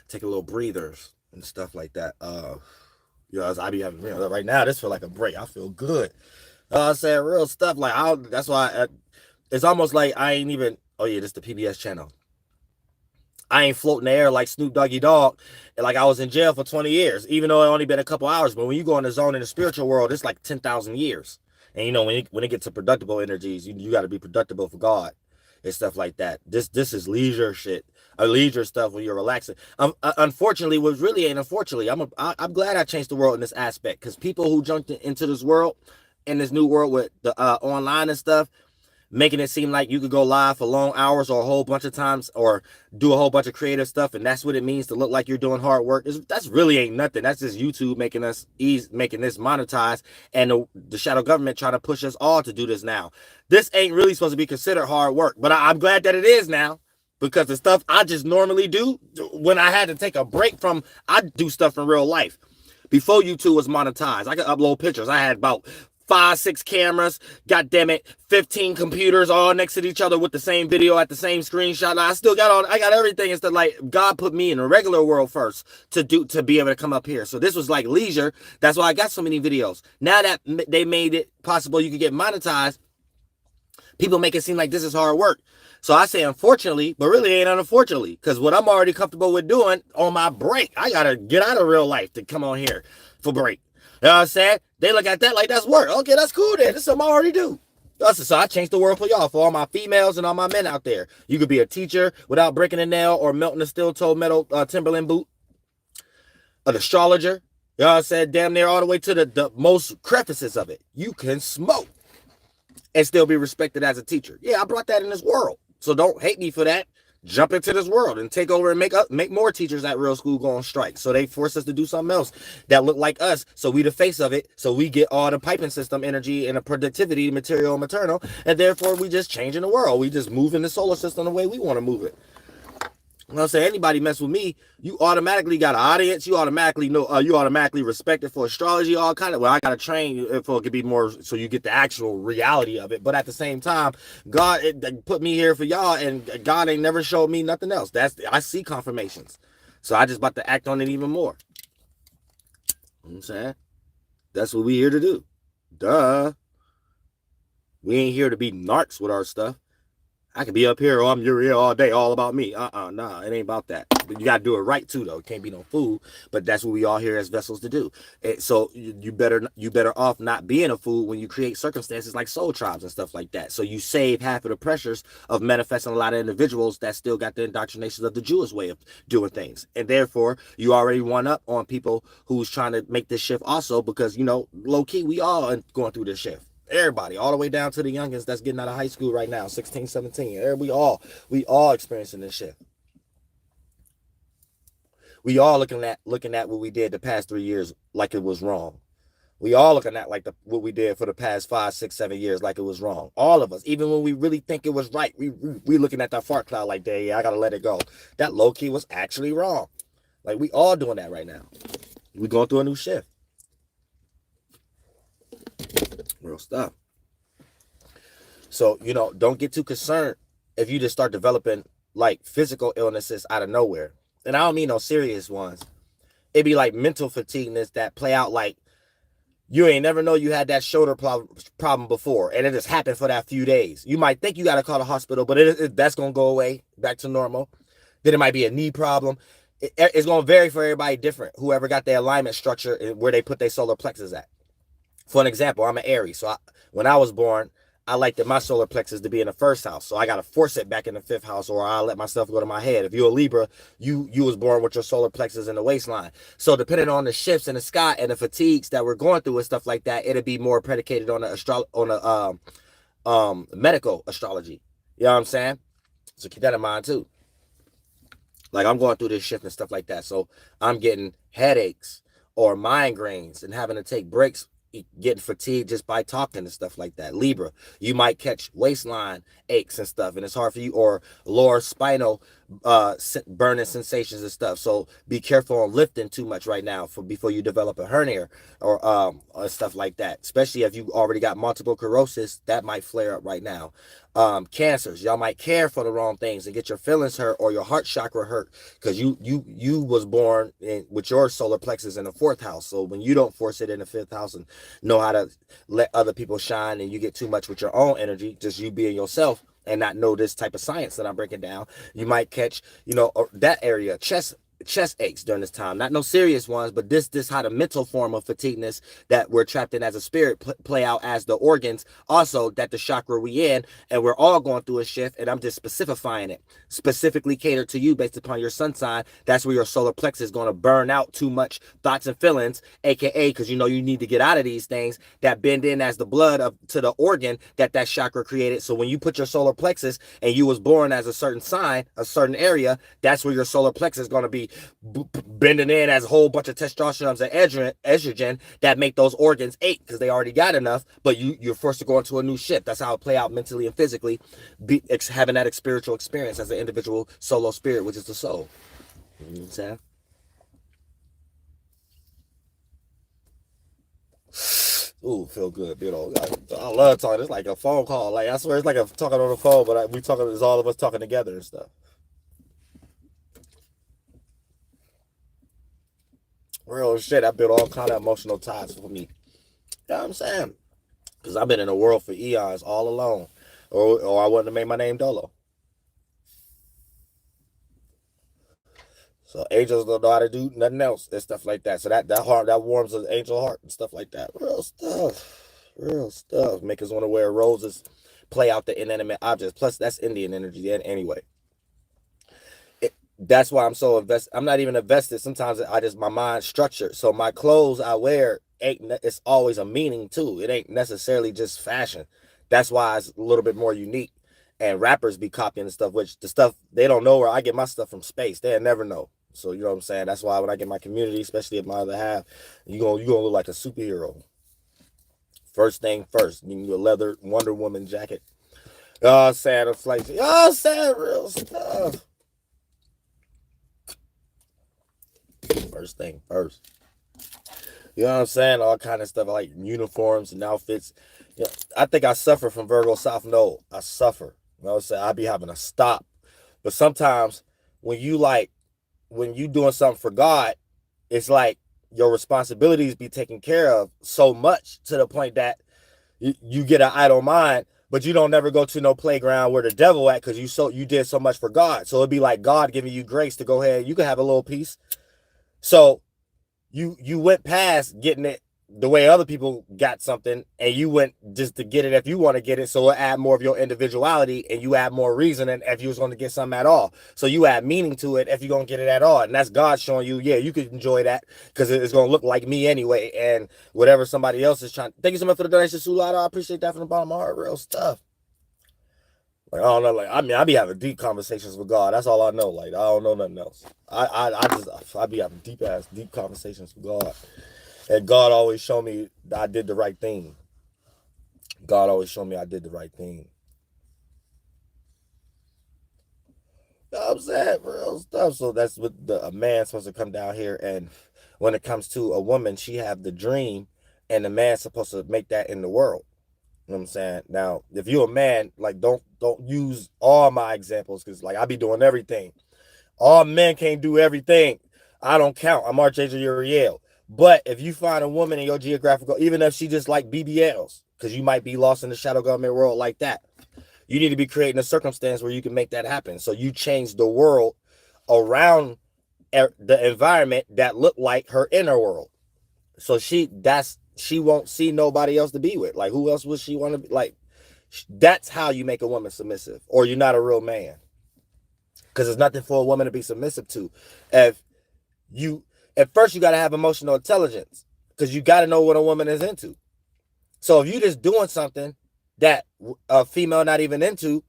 take a little breathers and stuff like that. I be having, right now this feel like a break. I feel good. I said real stuff. That's why it's almost like I ain't even. Oh yeah, this is the PBS channel. I ain't floating the air like Snoop Doggy Dogg, and like I was in jail for 20 years, even though it only been a couple hours. But when you go in the zone in the spiritual world, it's like 10,000 years. And when it gets to productive energies, you got to be productive for God and stuff like that. This is leisure shit, leisure stuff when you're relaxing. Unfortunately, what really ain't unfortunately, I'm glad I changed the world in this aspect, because people who jumped into this world, in this new world with the online and stuff, making it seem like you could go live for long hours or a whole bunch of times or do a whole bunch of creative stuff, and that's what it means to look like you're doing hard work. That's really ain't nothing. That's just YouTube making this monetized, and the shadow government trying to push us all to do this now. This ain't really supposed to be considered hard work, but I'm glad that it is now, because the stuff I just normally do when I had to take a break from, I do stuff in real life. Before YouTube was monetized, I could upload pictures. I had about 5-6 cameras, god damn it, 15 computers all next to each other with the same video at the same screenshot. I still got I got everything. It's like God put me in the regular world first to be able to come up here. So this was like leisure. That's why I got so many videos. Now that they made it possible you could get monetized, people make it seem like this is hard work. So I say unfortunately, but really ain't unfortunately, because what I'm already comfortable with doing on my break, I gotta get out of real life to come on here for break. You know what I'm saying? They look at that like that's work. Okay, that's cool then. That's something I already do. So I changed the world for y'all, for all my females and all my men out there. You could be a teacher without breaking a nail or melting a steel-toe metal Timberland boot. An astrologer. You know what I'm saying? Damn near all the way to the most crevices of it. You can smoke and still be respected as a teacher. Yeah, I brought that in this world. So don't hate me for that. Jump into this world and take over and make more teachers at real school go on strike. So they force us to do something else that look like us. So we the face of it. So we get all the piping system energy and the productivity, material, and maternal. And therefore we just changing the world. We just moving the solar system the way we want to move it. You know what I'm saying? Anybody mess with me, you automatically got an audience. You automatically know, you automatically respected for astrology, all kind of. Well, I got to train for it could be more so you get the actual reality of it. But at the same time, God put me here for y'all, and God ain't never showed me nothing else. I see confirmations. So I just about to act on it even more. You know what I'm saying? That's what we here to do. Duh. We ain't here to be narcs with our stuff. I could be up here, I'm Uriel all day, all about me. Nah, it ain't about that. But you gotta do it right too, though. It can't be no fool. But that's what we all here as vessels to do. So you better off not being a fool when you create circumstances like soul tribes and stuff like that. So you save half of the pressures of manifesting a lot of individuals that still got the indoctrinations of the Jewish way of doing things. And therefore, you already won up on people who's trying to make this shift also, because, low key, we all going through this shift. Everybody, all the way down to the youngins that's getting out of high school right now, 16, 17. We all experiencing this shit. We all looking at what we did the past 3 years like it was wrong. We all looking at what we did for the past 5, 6, 7 years like it was wrong. All of us, even when we really think it was right, we looking at that fart cloud like, yeah, I gotta let it go. That low key was actually wrong. Like, we all doing that right now. We going through a new shift. Real stuff. So, don't get too concerned if you just start developing like physical illnesses out of nowhere. And I don't mean no serious ones. It'd be like mental fatigueness that play out like you ain't never know you had that shoulder problem before, and it just happened for that few days. You might think you got to call the hospital, but that's going to go away back to normal. Then it might be a knee problem. It's going to vary for everybody different, whoever got their alignment structure and where they put their solar plexus at. For an example, I'm an Aries. So when I was born, I liked my solar plexus to be in the first house. So I got to force it back in the 5th house, or I'll let myself go to my head. If you're a Libra, you was born with your solar plexus in the waistline. So depending on the shifts in the sky and the fatigues that we're going through and stuff like that, it'll be more predicated on the medical astrology. You know what I'm saying? So keep that in mind too. Like, I'm going through this shift and stuff like that. So I'm getting headaches or migraines and having to take breaks, getting fatigued just by talking and stuff like that. Libra, you might catch waistline aches and stuff, and it's hard for you, or lower spinal burning sensations and stuff. So be careful on lifting too much right now before you develop a hernia or stuff like that. Especially if you already got multiple sclerosis, that might flare up right now. Cancers, y'all might care for the wrong things and get your feelings hurt or your heart chakra hurt because you was born with your solar plexus in the 4th house. So when you don't force it in the 5th house and know how to let other people shine, and you get too much with your own energy, just you being yourself, and not know this type of science that I'm breaking down, you might catch, that area, chest aches during this time. Not no serious ones, but this how the mental form of fatigueness that we're trapped in as a spirit play out as the organs also that the chakra we in, and we're all going through a shift, and I'm just specifying it, specifically catered to you based upon your sun sign. That's where your solar plexus is going to burn out too much thoughts and feelings, aka because you need to get out of these things that bend in as the blood to the organ that chakra created. So when you put your solar plexus and you was born as a certain sign, a certain area, that's where your solar plexus is going to be bending in as a whole bunch of testosterone and estrogen that make those organs ache because they already got enough, but you're forced to go into a new shift. That's how it play out mentally and physically, having that spiritual experience as an individual solo spirit, which is the soul. You know what I'm saying? Ooh, feel good, I love talking. It's like a phone call. Like I swear, it's like I'm talking on the phone, but we talking. It's all of us talking together and stuff. Real shit. I built all kind of emotional ties for me. You know what I'm saying? Because I've been in the world for eons all alone. Or I wouldn't have made my name Dolo. So angels don't know how to do nothing else and stuff like that. So that warms an angel heart and stuff like that. Real stuff. Real stuff. Make us want to wear roses, play out the inanimate objects. Plus, that's Indian energy anyway. That's why I'm so invested. I'm not even invested. Sometimes my mind structured. So my clothes I wear it's always a meaning too. It ain't necessarily just fashion. That's why it's a little bit more unique. And rappers be copying the stuff, which the stuff they don't know where I get my stuff from space. They'll never know. So you know what I'm saying? That's why when I get my community, especially at my other half, you gonna look like a superhero. First thing first, you need a leather Wonder Woman jacket. Oh, sad a flight. Oh, sad real stuff. First thing first. You know what I'm saying? All kind of stuff like uniforms and outfits. I think I suffer from Virgo South Node. I suffer. You know what I'm saying? I be having to stop. But sometimes when you doing something for God, it's like your responsibilities be taken care of so much to the point that you get an idle mind, but you don't never go to no playground where the devil at because you did so much for God. So it'd be like God giving you grace to go ahead. You can have a little peace. So you went past getting it the way other people got something, and you went just to get it if you want to get it. So it add more of your individuality, and you add more reason than if you was going to get something at all. So you add meaning to it if you're going to get it at all. And that's God showing you, yeah, you could enjoy that because it's going to look like me anyway. And whatever somebody else is trying. Thank you so much for the donation, Sulada. I appreciate that from the bottom of my heart. Real stuff. Like, I don't know, like, I be having deep conversations with God. That's all I know. Like, I don't know nothing else. I be having deep conversations with God. And God always showed me that I did the right thing. God always showed me I did the right thing. You know what I'm saying? Real stuff. So that's what a man's supposed to come down here. And when it comes to a woman, she have the dream, and the man's supposed to make that in the world. You know what I'm saying? Now, if you're a man, like don't use all my examples because like I be doing everything. All men can't do everything. I don't count. I'm Archangel Uriel. But if you find a woman in your geographical, even if she just like BBLs, because you might be lost in the shadow government world like that, you need to be creating a circumstance where you can make that happen. So you change the world around the environment that look like her inner world. So she won't see nobody else to be with. Like, who else would she want to be? Like, that's how you make a woman submissive, or you're not a real man. Because there's nothing for a woman to be submissive to. At first, you got to have emotional intelligence, because you got to know what a woman is into. So if you're just doing something that a female not even into,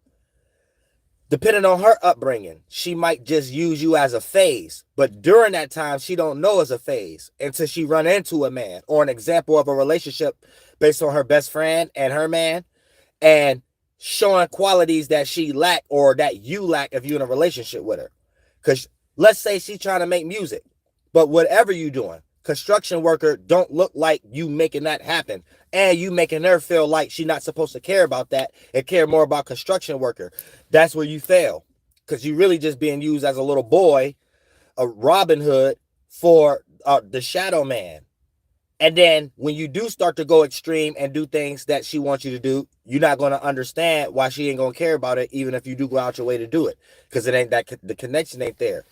depending on her upbringing, she might just use you as a phase. But during that time, she don't know as a phase until she run into a man, or an example of a relationship based on her best friend and her man. And showing qualities that she lack or that you lack if you're in a relationship with her. Because let's say she's trying to make music, but whatever you doing, construction worker don't look like you making that happen, and you making her feel like she's not supposed to care about that and care more about construction worker. That's where you fail, because you really just being used as a little boy, a Robin Hood for the shadow man. And then when you do start to go extreme and do things that she wants you to do, you're not going to understand why she ain't going to care about it, even if you do go out your way to do it, because it ain't that, the connection ain't there.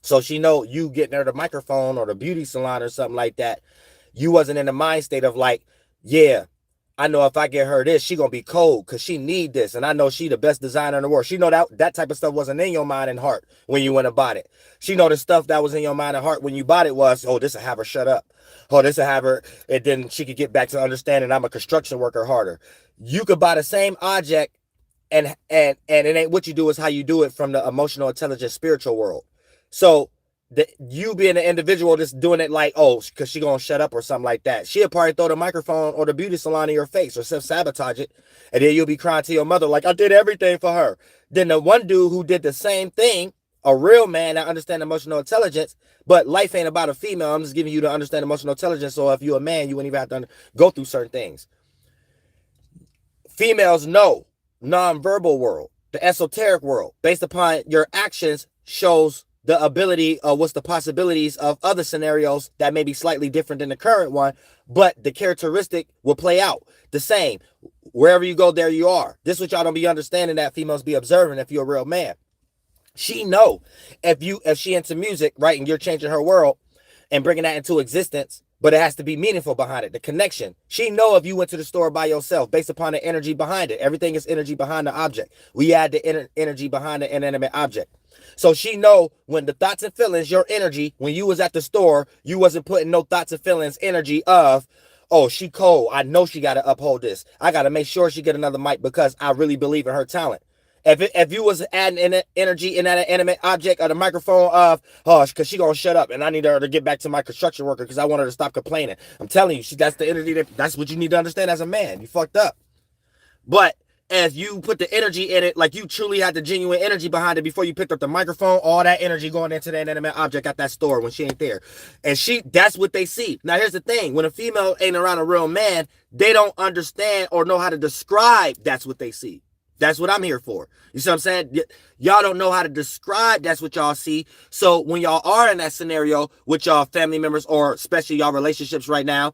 So she know you getting her the microphone or the beauty salon or something like that. You wasn't in the mind state of like, yeah, I know if I get her this, she gonna be cold because she need this, and I know she the best designer in the world. She know that type of stuff wasn't in your mind and heart when you went and bought it. She know the stuff that was in your mind and heart when you bought it was, oh, this will have her shut up. Oh, this will have her, and then she could get back to understanding I'm a construction worker harder. You could buy the same object, and it ain't what you do, is how you do it from the emotional intelligence spiritual world. So you being an individual just doing it like, oh, because she gonna shut up or something like that, she'll probably throw the microphone or the beauty salon in your face or self-sabotage it, and then you'll be crying to your mother like, I did everything for her. Then the one dude who did the same thing, a real man that understands emotional intelligence, but life ain't about a female, I'm just giving you to understand emotional intelligence, so if you're a man, you wouldn't even have to go through certain things. Females know non-verbal world, the esoteric world, based upon your actions, shows the ability of what's the possibilities of other scenarios that may be slightly different than the current one, but the characteristic will play out the same. Wherever you go, there you are. This is what y'all don't be understanding, that females be observing if you're a real man. She know if she into music, right, and you're changing her world and bringing that into existence, but it has to be meaningful behind it, the connection. She know if you went to the store by yourself, based upon the energy behind it. Everything is energy behind the object. We add the energy behind the inanimate object. So she know when the thoughts and feelings, your energy, when you was at the store, you wasn't putting no thoughts and feelings, energy of, oh, she cold, I know she got to uphold this, I got to make sure she get another mic because I really believe in her talent. If you was adding energy in that animate object or the microphone of, oh, because she gonna shut up and I need her to get back to my construction worker because I want her to stop complaining. I'm telling you, that's the energy, that's what you need to understand as a man. You fucked up. But as you put the energy in it, like you truly had the genuine energy behind it before you picked up the microphone, all that energy going into that inanimate object at that store when she ain't there. And that's what they see. Now, here's the thing. When a female ain't around a real man, they don't understand or know how to describe that's what they see. That's what I'm here for. You see what I'm saying? Y'all don't know how to describe that's what y'all see. So when y'all are in that scenario with y'all family members or especially y'all relationships right now,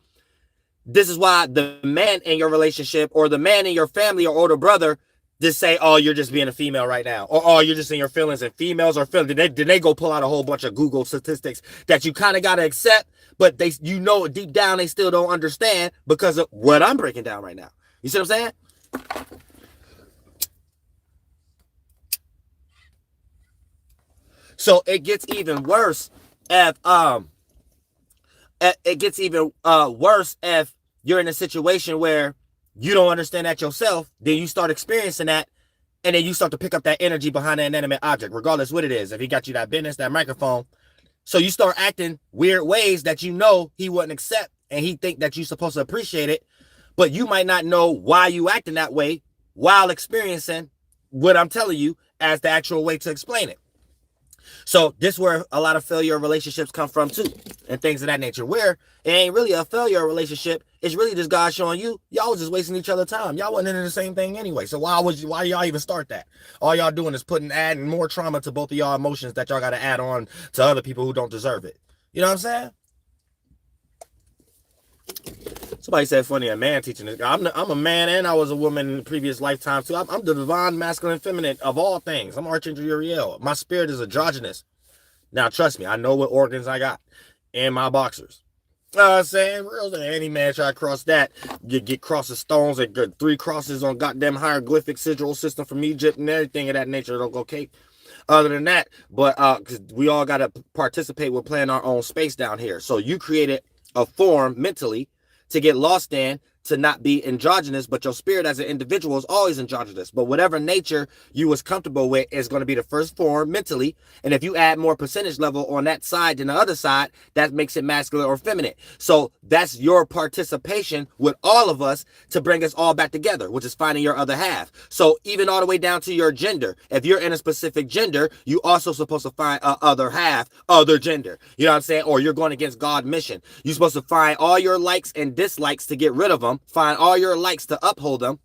this is why the man in your relationship or the man in your family or older brother just say, oh, you're just being a female right now. Or, oh, you're just in your feelings, and females are feeling. Did they go pull out a whole bunch of Google statistics that you kind of got to accept, but deep down they still don't understand because of what I'm breaking down right now. You see what I'm saying? So it gets even worse if you're in a situation where you don't understand that yourself, then you start experiencing that, and then you start to pick up that energy behind that inanimate object, regardless what it is. If he got you that business, that microphone, so you start acting weird ways that you know he wouldn't accept, and he think that you're supposed to appreciate it, but you might not know why you acting that way while experiencing what I'm telling you as the actual way to explain it. So this is where a lot of failure relationships come from too, and things of that nature, where it ain't really a failure relationship. It's really just God showing you, y'all was just wasting each other's time. Y'all wasn't into the same thing anyway. So why y'all even start that? All y'all doing is adding more trauma to both of y'all emotions that y'all got to add on to other people who don't deserve it. You know what I'm saying? Somebody said funny, a man teaching this. I'm a man and I was a woman in previous lifetimes too. I'm the divine masculine feminine of all things. I'm Archangel Uriel. My spirit is androgynous. Now trust me, I know what organs I got in my boxers. I'm saying, real, any man try to cross that, you get crosses stones and get 3 crosses on goddamn hieroglyphic sigil system from Egypt and everything of that nature. Don't go cake. Other than that, but because we all got to participate with playing our own space down here. So you created a form mentally to get lost in, to not be androgynous, but your spirit as an individual is always androgynous. But whatever nature you was comfortable with is going to be the first form mentally. And if you add more percentage level on that side than the other side, that makes it masculine or feminine. So that's your participation with all of us to bring us all back together, which is finding your other half. So even all the way down to your gender, if you're in a specific gender, you also supposed to find a other half, other gender. You know what I'm saying? Or you're going against God's mission. You're supposed to find all your likes and dislikes to get rid of them, find all your likes to uphold them,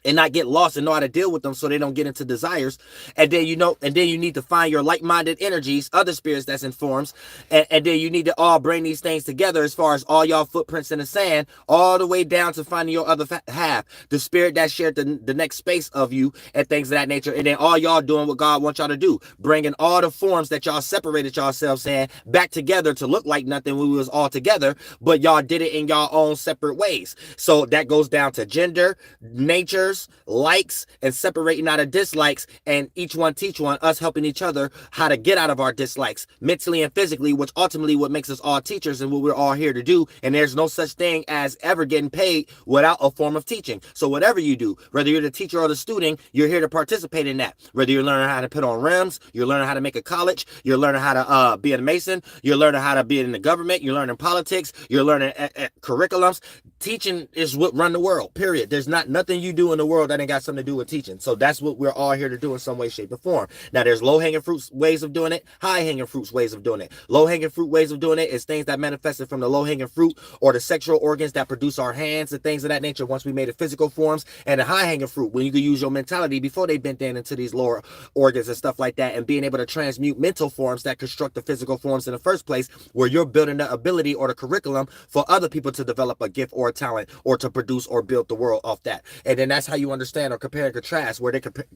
and not get lost and know how to deal with them so they don't get into desires. And then you need to find your like-minded energies, other spirits that's in forms, and then you need to all bring these things together as far as all y'all footprints in the sand, all the way down to finding your other half, the spirit that shared the next space of you and things of that nature. And then all y'all doing what God wants y'all to do, bringing all the forms that y'all separated yourselves in back together to look like nothing when we was all together, but y'all did it in y'all own separate ways. So that goes down to gender, nature, likes, and separating out of dislikes, and each one teach one, us helping each other how to get out of our dislikes mentally and physically, which ultimately what makes us all teachers and what we're all here to do. And there's no such thing as ever getting paid without a form of teaching. So whatever you do, whether you're the teacher or the student, you're here to participate in that. Whether you're learning how to put on rims, you're learning how to make a college, you're learning how to be a mason, you're learning how to be in the government, you're learning politics, you're learning curriculums. Teaching is what run the world, period. There's nothing you do in the world that ain't got something to do with teaching. So that's what we're all here to do in some way, shape, or form. Now, there's low-hanging fruits ways of doing it, high-hanging fruits ways of doing it. Low-hanging fruit ways of doing it is things that manifested from the low-hanging fruit or the sexual organs that produce our hands and things of that nature once we made it physical forms. And the high-hanging fruit, when you can use your mentality before they bent in into these lower organs and stuff like that, and being able to transmute mental forms that construct the physical forms in the first place, where you're building the ability or the curriculum for other people to develop a gift or a talent or to produce or build the world off that. And then that's how you understand or compare and contrast, where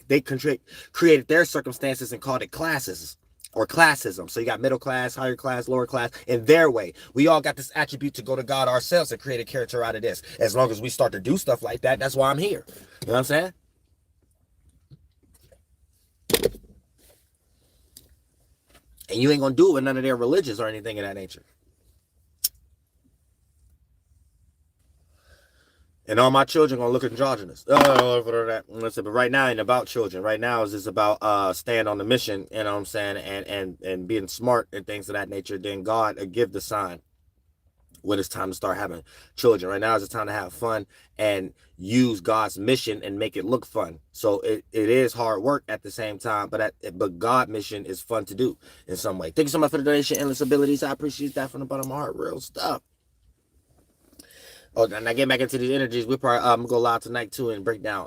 they created their circumstances and called it classes or classism. So you got middle class, higher class, lower class in their way. We all got this attribute to go to God ourselves and create a character out of this. As long as we start to do stuff like that, that's why I'm here. You know what I'm saying? And you ain't gonna do it with none of their religions or anything of that nature. And all my children gonna look androgynous. Listen, but right now ain't about children. Right now is just about staying on the mission, you know what I'm saying, and being smart and things of that nature. Then God will give the sign when it's time to start having children. Right now is the time to have fun and use God's mission and make it look fun. So it is hard work at the same time, but God's mission is fun to do in some way. Thank you so much for the donation, Endless Abilities. I appreciate that from the bottom of my heart. Real stuff. Oh, and I get back into these energies. We'll probably go live tonight too and break down